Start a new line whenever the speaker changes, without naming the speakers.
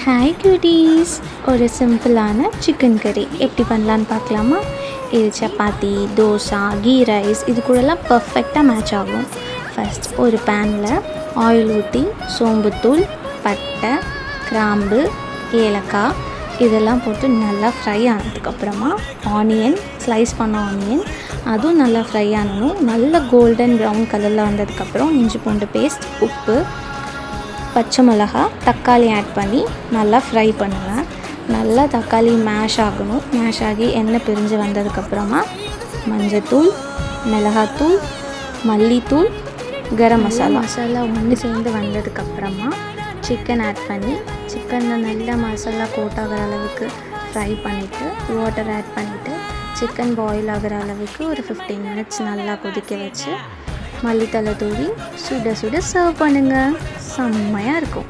Hi க்யூட்டீஸ், ஒரு சிம்பிளான chicken கறி எப்படி பண்ணலான்னு பார்க்கலாமா? இது சப்பாத்தி, தோசை, கீ ரைஸ் இது கூடலாம் பர்ஃபெக்டாக மேட்ச் ஆகும். ஃபஸ்ட் ஒரு பேனில் ஆயில் ஊற்றி சோம்புத்தூள், பட்டை, கிராம்பு, ஏலக்காய் இதெல்லாம் போட்டு நல்லா ஃப்ரை ஆனதுக்கப்புறமா ஆனியன், ஸ்லைஸ் பண்ண ஆனியன் அதுவும் நல்லா ஃப்ரை ஆனணும். நல்ல கோல்டன் ப்ரௌன் கலரில் வந்ததுக்கப்புறம் இஞ்சி பூண்டு பேஸ்ட், உப்பு, பச்சை மிளகா, தக்காளி ஆட் பண்ணி நல்லா ஃப்ரை பண்ணுவேன். நல்லா தக்காளி மேஷ் ஆகணும். மேஷ் ஆகி எண்ணெய் பிரிஞ்சு வந்ததுக்கப்புறமா மஞ்சத்தூள், மிளகாத்தூள், மல்லித்தூள், கரம் மசாலா ஒன்று சேர்ந்து வந்ததுக்கப்புறமா சிக்கன் ஆட் பண்ணி சிக்கனில் நல்லா மசாலா கோட் ஆகிற அளவுக்கு ஃப்ரை பண்ணிவிட்டு வாட்டர் ஆட் பண்ணிவிட்டு சிக்கன் பாயில் ஆகிற அளவுக்கு ஒரு 15 மினிட்ஸ் நல்லா கொதிக்க வச்சு மல்லித்தலை தூவி சுட சுட சர்வ் பண்ணுங்கள். செம்மையாக இருக்கும்.